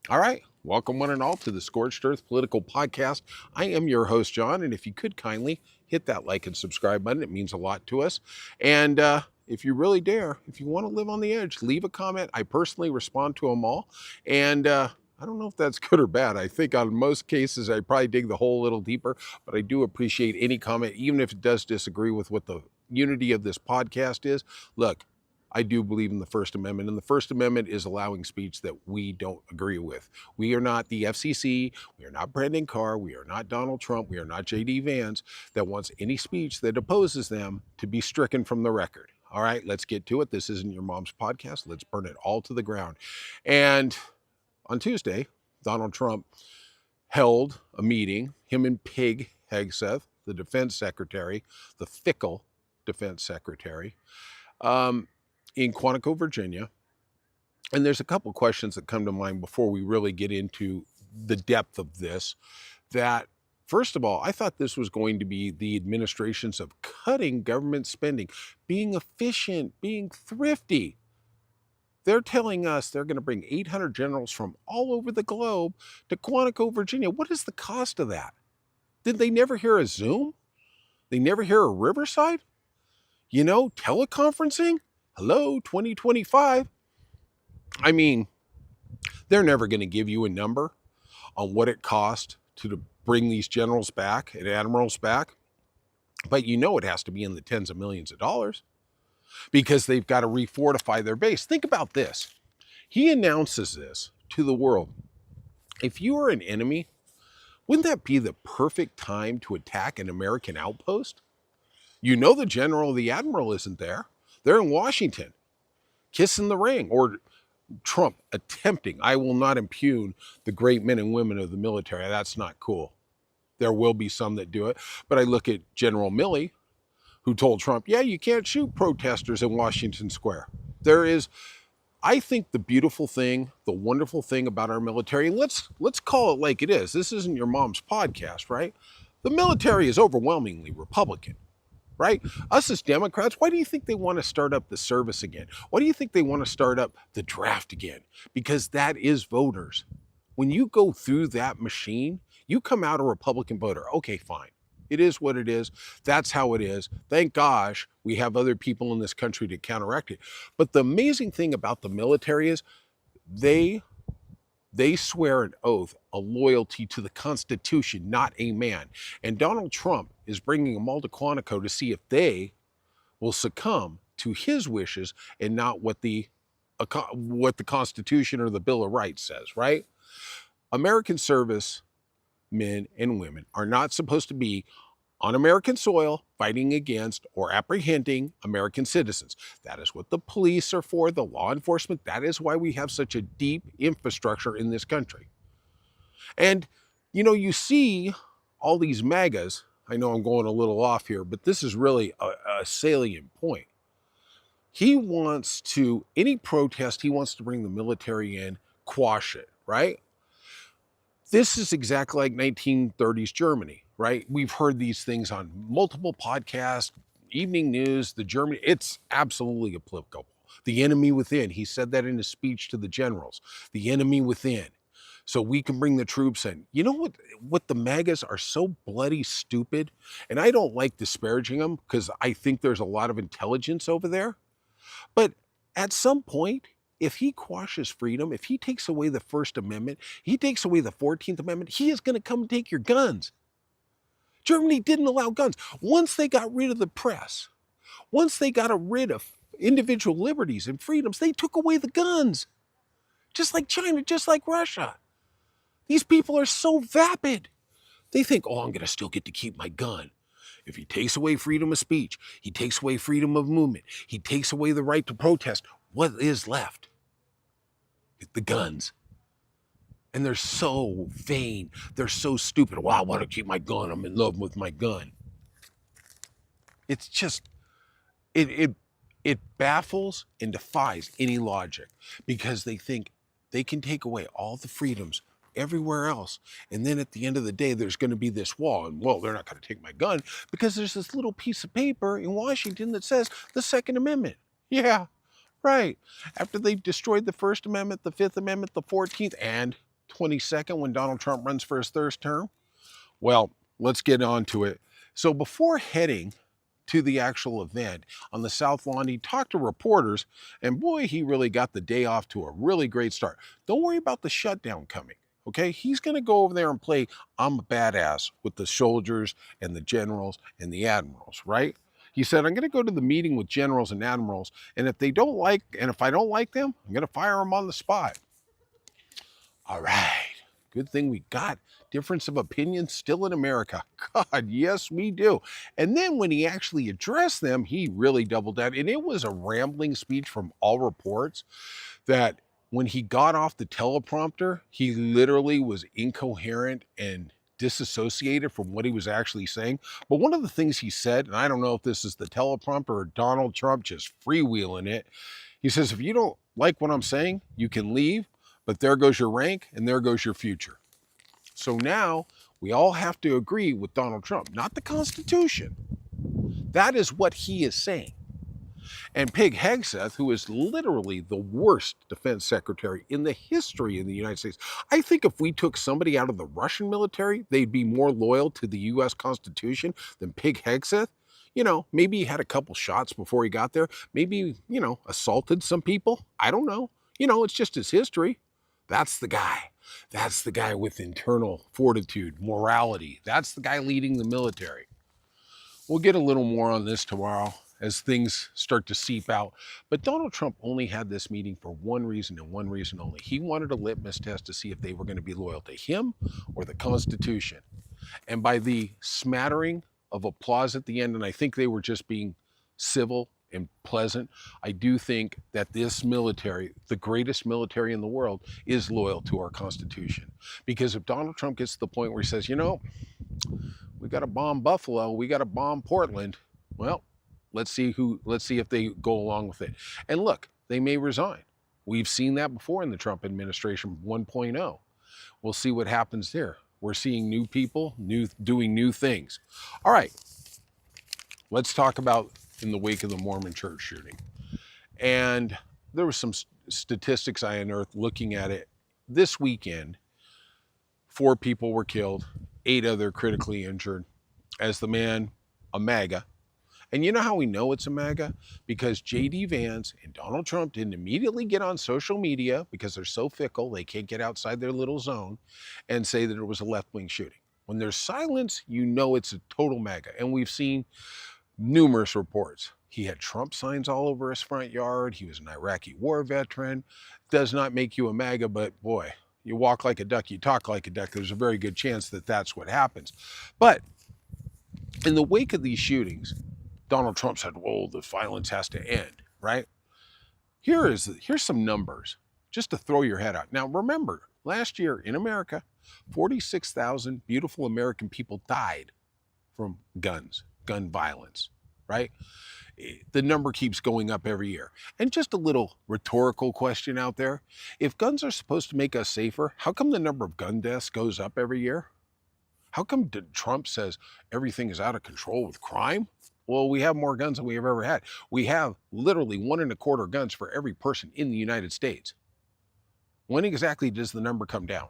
All right, welcome one and all to the Scorched Earth Political Podcast. I am your host, John, and if you could kindly hit that like and subscribe button, it means a lot to us. And if you really dare, if you want to live on the edge, leave a comment. I personally respond to them all. And I don't know if that's good or bad. I think on most cases, I probably dig the hole a little deeper, but I do appreciate any comment, even if it does disagree with what the unity of this podcast is. Look, I do believe in the First Amendment, and the First Amendment is allowing speech that we don't agree with. We are not the FCC, we are not Brendan Carr, we are not Donald Trump, we are not JD Vance that wants any speech that opposes them to be stricken from the record. All right, let's get to it. This isn't your mom's podcast. Let's burn it all to the ground. And on Tuesday, Donald Trump held a meeting, him and Pig Hegseth, the defense secretary, the fickle defense secretary, in Quantico, Virginia. And there's a couple questions that come to mind before we really get into the depth of this. That, first of all, I thought this was going to be the administrations of cutting government spending, being efficient, being thrifty. They're telling us they're going to bring 800 generals from all over the globe to Quantico, Virginia. What is the cost of that? Did they never hear a Zoom? They never hear a Riverside? You know, teleconferencing? Hello, 2025. I mean, they're never going to give you a number on what it cost to bring these generals back and admirals back. But you know it has to be in the tens of millions of dollars because they've got to refortify their base. Think about this. He announces this to the world. If you are an enemy, wouldn't that be the perfect time to attack an American outpost? You know the general, the admiral isn't there. They're in Washington, kissing the ring, or Trump attempting. I will not impugn the great men and women of the military. That's not cool. There will be some that do it. But I look at General Milley, who told Trump, yeah, you can't shoot protesters in Washington Square. There is, I think, the beautiful thing, the wonderful thing about our military, and let's call it like it is. This isn't your mom's podcast, right? The military is overwhelmingly Republican. Right? Us as Democrats, why do you think they want to start up the service again? Why do you think they want to start up the draft again? Because that is voters. When you go through that machine, you come out a Republican voter. Okay, fine. It is what it is. That's how it is. Thank gosh we have other people in this country to counteract it. But the amazing thing about the military is they swear an oath, a loyalty to the Constitution, not a man. And Donald Trump is bringing them all to Quantico to see if they will succumb to his wishes and not what the Constitution or the Bill of Rights says, right? American service men and women are not supposed to be on American soil fighting against or apprehending American citizens. That is what the police are for, the law enforcement. That is why we have such a deep infrastructure in this country. And, you know, you see all these MAGAs. I know I'm going a little off here, but this is really a salient point. He wants to, any protest, he wants to bring the military in, quash it, right? This is exactly like 1930s Germany, right? We've heard these things on multiple podcasts, evening news, the Germany, it's absolutely applicable. The enemy within, he said that in his speech to the generals, the enemy within. So we can bring the troops in. You know what the MAGAs are so bloody stupid? And I don't like disparaging them because I think there's a lot of intelligence over there. But at some point, if he quashes freedom, if he takes away the First Amendment, he takes away the 14th Amendment, he is going to come take your guns. Germany didn't allow guns. Once they got rid of the press, once they got rid of individual liberties and freedoms, they took away the guns. Just like China, just like Russia. These people are so vapid. They think, oh, I'm going to still get to keep my gun. If he takes away freedom of speech, he takes away freedom of movement, he takes away the right to protest, what is left? The guns. And they're so vain. They're so stupid. Well, I want to keep my gun. I'm in love with my gun. It's just, it baffles and defies any logic because they think they can take away all the freedoms everywhere else. And then at the end of the day, there's going to be this wall. And, well, they're not going to take my gun because there's this little piece of paper in Washington that says the Second Amendment. Yeah, right. After they've destroyed the First Amendment, the Fifth Amendment, the 14th, and 22nd when Donald Trump runs for his third term? Well, let's get on to it. So before heading to the actual event on the South Lawn, he talked to reporters, and boy, he really got the day off to a really great start. Don't worry about the shutdown coming. Okay, he's going to go over there and play I'm a badass with the soldiers and the generals and the admirals, right? He said, I'm going to go to the meeting with generals and admirals, and if I don't like them, I'm going to fire them on the spot. All right. Good thing we got difference of opinion still in America. God, yes, we do. And then when he actually addressed them, he really doubled down. And it was a rambling speech from all reports that when he got off the teleprompter, he literally was incoherent and disassociated from what he was actually saying. But one of the things he said, and I don't know if this is the teleprompter or Donald Trump just freewheeling it, he says, if you don't like what I'm saying, you can leave, but there goes your rank and there goes your future. So now we all have to agree with Donald Trump, not the Constitution. That is what he is saying. And Pig Hegseth, who is literally the worst defense secretary in the history of the United States, I think if we took somebody out of the Russian military, they'd be more loyal to the U.S. Constitution than Pig Hegseth. You know, maybe he had a couple shots before he got there. Maybe, assaulted some people. I don't know. It's just his history. That's the guy. That's the guy with internal fortitude, morality. That's the guy leading the military. We'll get a little more on this tomorrow as things start to seep out. But Donald Trump only had this meeting for one reason and one reason only. He wanted a litmus test to see if they were going to be loyal to him or the Constitution. And by the smattering of applause at the end, and I think they were just being civil and pleasant, I do think that this military, the greatest military in the world, is loyal to our Constitution. Because if Donald Trump gets to the point where he says, we got to bomb Buffalo, we got to bomb Portland, well, let's see if they go along with it. And look, they may resign. We've seen that before in the Trump administration 1.0. We'll see what happens there. We're seeing new people, doing new things. All right, let's talk about in the wake of the Mormon church shooting. And there were some statistics I unearthed looking at it. This weekend, 4 people were killed, 8 other critically injured, as the man, a MAGA. And you know how we know it's a MAGA? Because J.D. Vance and Donald Trump didn't immediately get on social media, because they're so fickle, they can't get outside their little zone, and say that it was a left-wing shooting. When there's silence, you know it's a total MAGA. And we've seen numerous reports. He had Trump signs all over his front yard. He was an Iraqi war veteran. Does not make you a MAGA, but boy, you walk like a duck, you talk like a duck. There's a very good chance that that's what happens. But in the wake of these shootings, Donald Trump said, whoa, the violence has to end, right? Here's some numbers just to throw your head out. Now, remember, last year in America, 46,000 beautiful American people died from gun violence, right? The number keeps going up every year. And just a little rhetorical question out there. If guns are supposed to make us safer, how come the number of gun deaths goes up every year? How come Trump says everything is out of control with crime? Well, we have more guns than we have ever had. We have literally 1.25 guns for every person in the United States. When exactly does the number come down?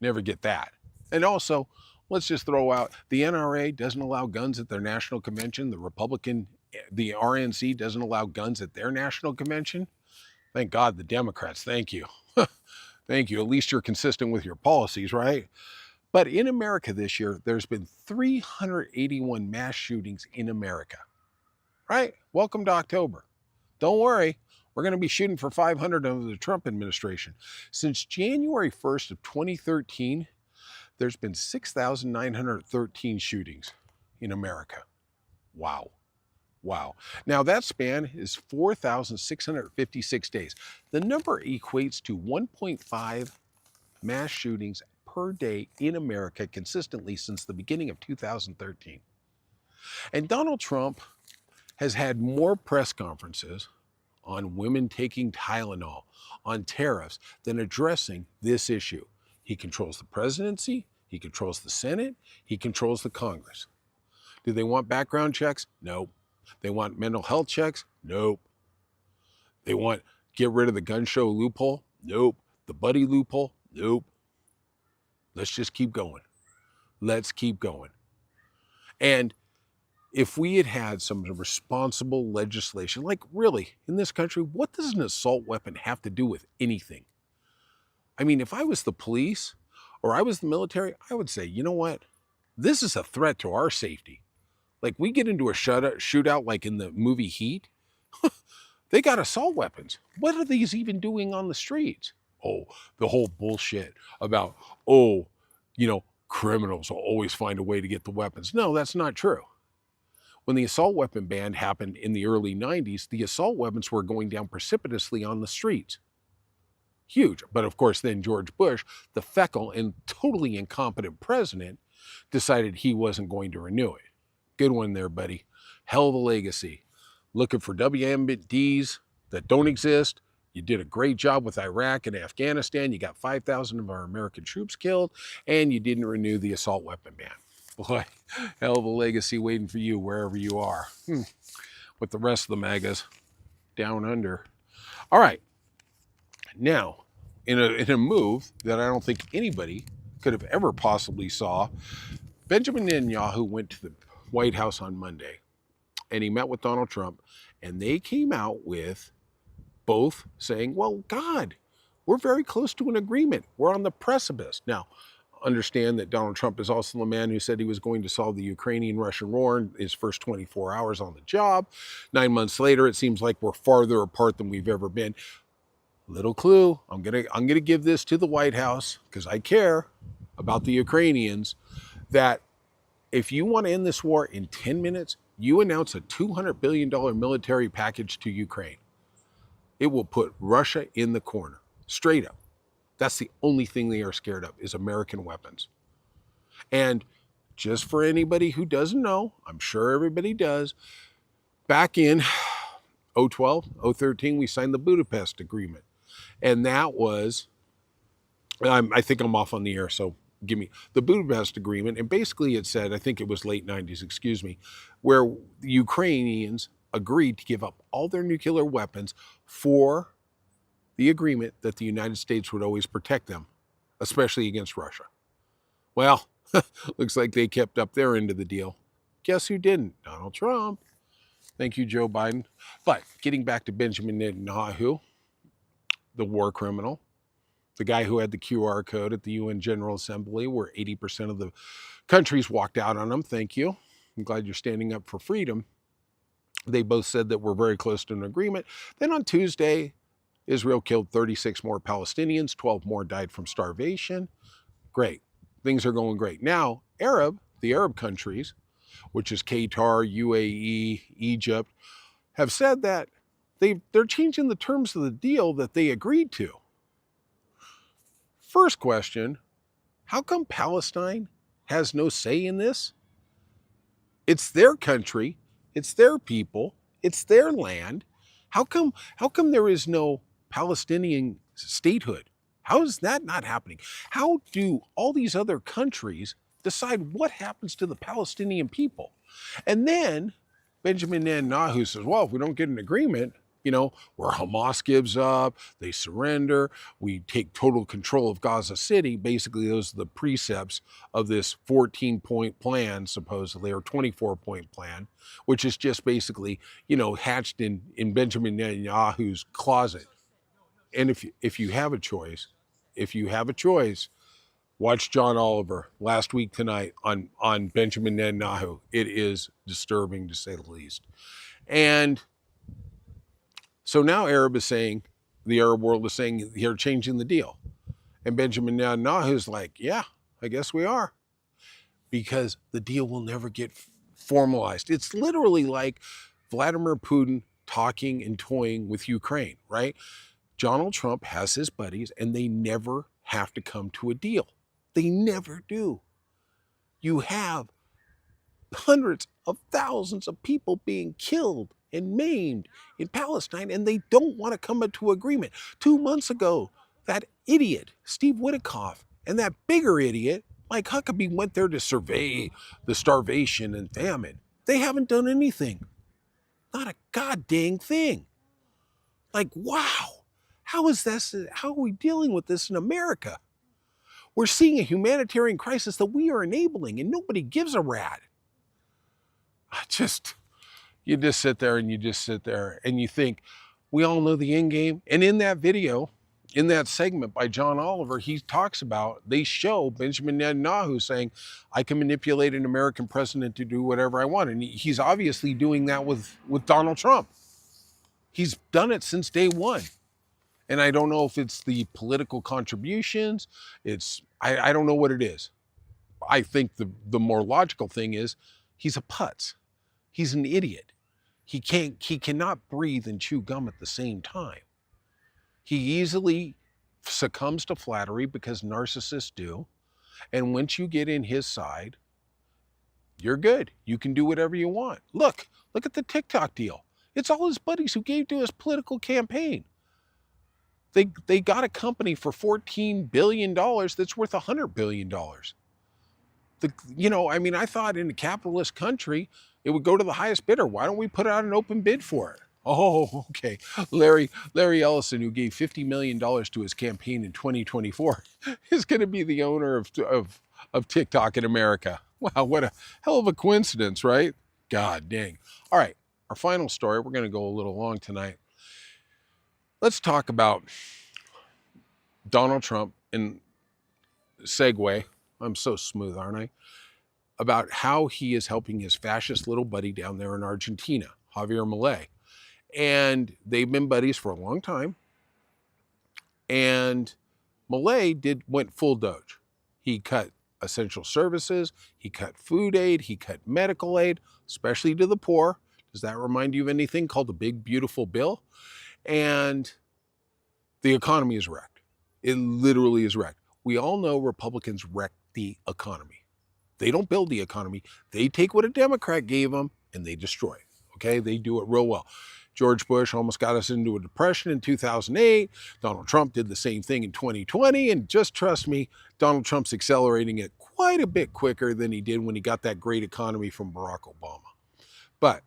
Never get that. And also, let's just throw out, the NRA doesn't allow guns at their national convention. The RNC doesn't allow guns at their national convention. Thank God the Democrats, thank you. Thank you. At least you're consistent with your policies, right? But in America this year, there's been 381 mass shootings in America, right? Welcome to October. Don't worry, we're going to be shooting for 500 under the Trump administration. Since January 1st of 2013, there's been 6,913 shootings in America. Wow. Wow. Now that span is 4,656 days. The number equates to 1.5 mass shootings per day in America consistently since the beginning of 2013. And Donald Trump has had more press conferences on women taking Tylenol, on tariffs, than addressing this issue. He controls the presidency, he controls the Senate, he controls the Congress. Do they want background checks? Nope. They want mental health checks? Nope. They want get rid of the gun show loophole? Nope. The buddy loophole, nope. Let's just keep going. Let's keep going. And if we had had some responsible legislation, like really, in this country, what does an assault weapon have to do with anything? I mean, if I was the police or I was the military, I would say, you know what? This is a threat to our safety. Like we get into a shootout like in the movie Heat, they got assault weapons. What are these even doing on the streets? Oh, the whole bullshit about, oh, criminals will always find a way to get the weapons. No, that's not true. When the assault weapon ban happened in the early 90s, the assault weapons were going down precipitously on the streets. Huge. But of course, then George Bush, the feckle and totally incompetent president, decided he wasn't going to renew it. Good one there, buddy. Hell of a legacy. Looking for WMDs that don't exist. You did a great job with Iraq and Afghanistan. You got 5,000 of our American troops killed, and you didn't renew the assault weapon ban. Boy, hell of a legacy waiting for you wherever you are. With the rest of the MAGAs down under. All right. Now, in a move that I don't think anybody could have ever possibly saw, Benjamin Netanyahu went to the White House on Monday, and he met with Donald Trump, and they came out with both saying, well, God, we're very close to an agreement. We're on the precipice. Now, understand that Donald Trump is also the man who said he was going to solve the Ukrainian-Russian war in his first 24 hours on the job. 9 months later, it seems like we're farther apart than we've ever been. Little clue, I'm gonna give this to the White House because I care about the Ukrainians, that if you want to end this war in 10 minutes, you announce a $200 billion military package to Ukraine. It will put Russia in the corner, straight up. That's the only thing they are scared of, is American weapons. And just for anybody who doesn't know, I'm sure everybody does, back in 2012, 2013, we signed the Budapest Agreement. And that was, I think I'm off on the air, so give me the Budapest Agreement. And basically it said, I think it was late 90s, excuse me, where the Ukrainians agreed to give up all their nuclear weapons for the agreement that the United States would always protect them, especially against Russia. Well, looks like they kept up their end of the deal. Guess who didn't? Donald Trump. Thank you, Joe Biden. But getting back to Benjamin Netanyahu, the war criminal, the guy who had the QR code at the UN General Assembly where 80% of the countries walked out on him. Thank you. I'm glad you're standing up for freedom. They both said that we're very close to an agreement. Then on Tuesday, Israel killed 36 more Palestinians, 12 more died from starvation. Great. Things are going great. Now, the Arab countries, which is Qatar, UAE, Egypt, have said that they're changing the terms of the deal that they agreed to. First question, how come Palestine has no say in this? It's their country, it's their people, it's their land. How come there is no Palestinian statehood? How is that not happening? How do all these other countries decide what happens to the Palestinian people? And then Benjamin Netanyahu says, well, if we don't get an agreement, where Hamas gives up, they surrender, we take total control of Gaza City. Basically, those are the precepts of this 14-point plan, supposedly, or 24-point plan, which is just basically, hatched in Benjamin Netanyahu's closet. And if you have a choice, watch John Oliver last week tonight on Benjamin Netanyahu. It is disturbing, to say the least. And so now the Arab world is saying they're changing the deal. And Benjamin Netanyahu is like, yeah, I guess we are. Because the deal will never get formalized. It's literally like Vladimir Putin talking and toying with Ukraine, right? Donald Trump has his buddies, and they never have to come to a deal. They never do. You have hundreds of thousands of people being killed and maimed in Palestine, and they don't want to come to agreement. 2 months ago, that idiot, Steve Witkoff, and that bigger idiot, Mike Huckabee, went there to survey the starvation and famine. They haven't done anything. Not a goddamn thing. Like, wow. How is this? How are we dealing with this in America? We're seeing a humanitarian crisis that we are enabling, and nobody gives a rat. You just sit there and you think, we all know the end game. And in that video, in that segment by John Oliver, he talks about, they show Benjamin Netanyahu saying, I can manipulate an American president to do whatever I want. And he's obviously doing that with Donald Trump. He's done it since day one. And I don't know if it's the political contributions. I don't know what it is. I think the more logical thing is he's a putz. He's an idiot. He cannot breathe and chew gum at the same time. He easily succumbs to flattery because narcissists do. And once you get in his side, you're good. You can do whatever you want. Look at the TikTok deal. It's all his buddies who gave to his political campaign. They got a company for $14 billion that's worth $100 billion. I thought in a capitalist country, it would go to the highest bidder. Why don't we put out an open bid for it? Oh, okay. Larry Ellison, who gave $50 million to his campaign in 2024, is going to be the owner of TikTok in America. Wow, what a hell of a coincidence, right? God dang. All right, our final story. We're going to go a little long tonight. Let's talk about Donald Trump and segue. I'm so smooth, aren't I? About how he is helping his fascist little buddy down there in Argentina, Javier Milei. And they've been buddies for a long time. And Milei went full Doge. He cut essential services, he cut food aid, he cut medical aid, especially to the poor. Does that remind you of anything called the Big Beautiful Bill? And the economy is wrecked. It literally is wrecked. We all know Republicans wreck the economy. They don't build the economy. They take what a Democrat gave them and they destroy it. Okay, they do it real well. George Bush almost got us into a depression in 2008. Donald Trump did the same thing in 2020. And just trust me, Donald Trump's accelerating it quite a bit quicker than he did when he got that great economy from Barack Obama. But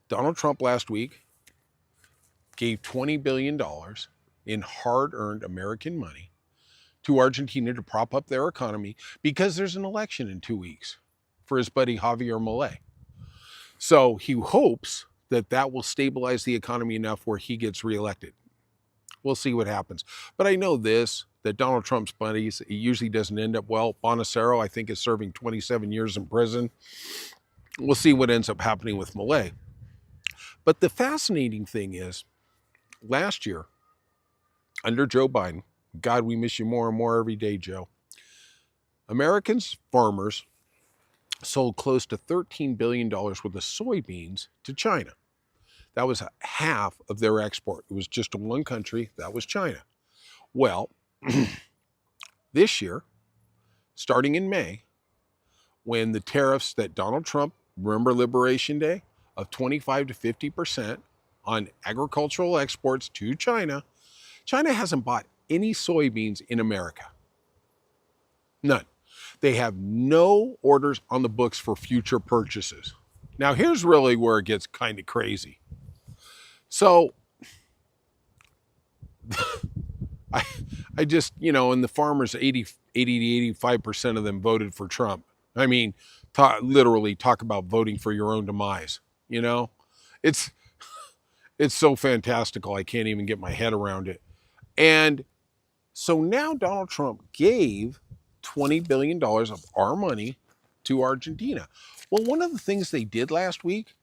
Donald Trump last week gave $20 billion in hard-earned American money to Argentina to prop up their economy because there's an election in 2 weeks for his buddy Javier Milei. So he hopes that will stabilize the economy enough where he gets reelected. We'll see what happens. But I know this, that Donald Trump's buddies, it usually doesn't end up well. Bonacero, I think, is serving 27 years in prison. We'll see what ends up happening with Milei. But the fascinating thing is, last year, under Joe Biden, God, we miss you more and more every day, Joe. Americans, farmers, sold close to $13 billion worth of soybeans to China. That was half of their export. It was just to one country, that was China. Well, this year, starting in May, when the tariffs that Donald Trump, remember Liberation Day, of 25 to 50% on agricultural exports to China, China hasn't bought any soybeans in America. None. They have no orders on the books for future purchases. Now, here's really where it gets kind of crazy. So, I just, and the farmers, 80 to 85% of them voted for Trump. I mean, literally talk about voting for your own demise. It's so fantastical. I can't even get my head around it. And so now Donald Trump gave $20 billion of our money to Argentina. Well, one of the things they did last week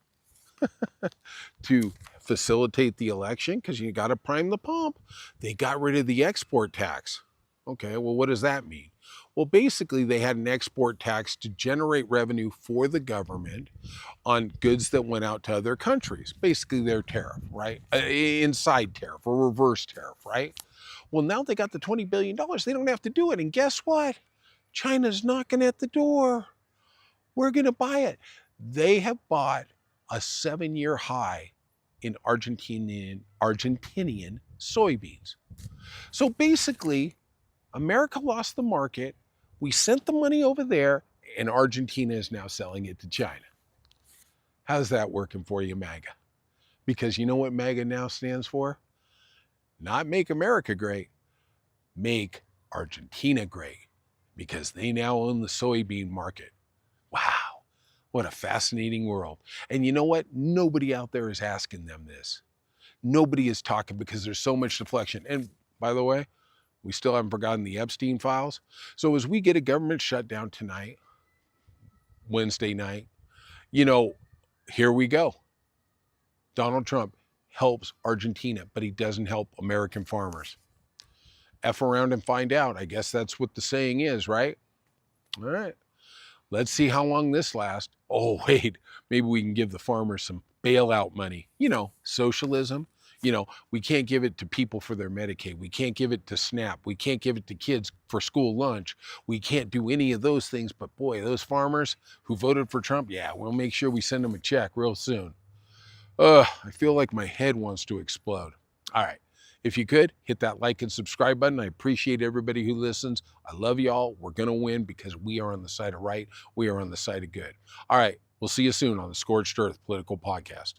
to facilitate the election, because you got to prime the pump, they got rid of the export tax. Okay, well, what does that mean? Well, basically, they had an export tax to generate revenue for the government on goods that went out to other countries. Basically, their tariff, right? Inside tariff or reverse tariff, right? Well, now they got the $20 billion. They don't have to do it. And guess what? China's knocking at the door. We're going to buy it. They have bought a 7-year high in Argentinian soybeans. So basically, America lost the market. We sent the money over there, and Argentina is now selling it to China. How's that working for you, MAGA? Because you know what MAGA now stands for? Not make America great, make Argentina great, because they now own the soybean market. Wow, what a fascinating world. And you know what? Nobody out there is asking them this. Nobody is talking because there's so much deflection. And by the way, we still haven't forgotten the Epstein files. So as we get a government shutdown tonight, Wednesday night, here we go. Donald Trump helps Argentina, but he doesn't help American farmers. F around and find out. I guess that's what the saying is, right? All right. Let's see how long this lasts. Oh, wait, maybe we can give the farmers some bailout money. Socialism. We can't give it to people for their Medicaid. We can't give it to SNAP. We can't give it to kids for school lunch. We can't do any of those things. But boy, those farmers who voted for Trump, yeah, we'll make sure we send them a check real soon. I feel like my head wants to explode. All right. If you could, hit that like and subscribe button. I appreciate everybody who listens. I love y'all. We're going to win because we are on the side of right. We are on the side of good. All right. We'll see you soon on the Scorched Earth Political Podcast.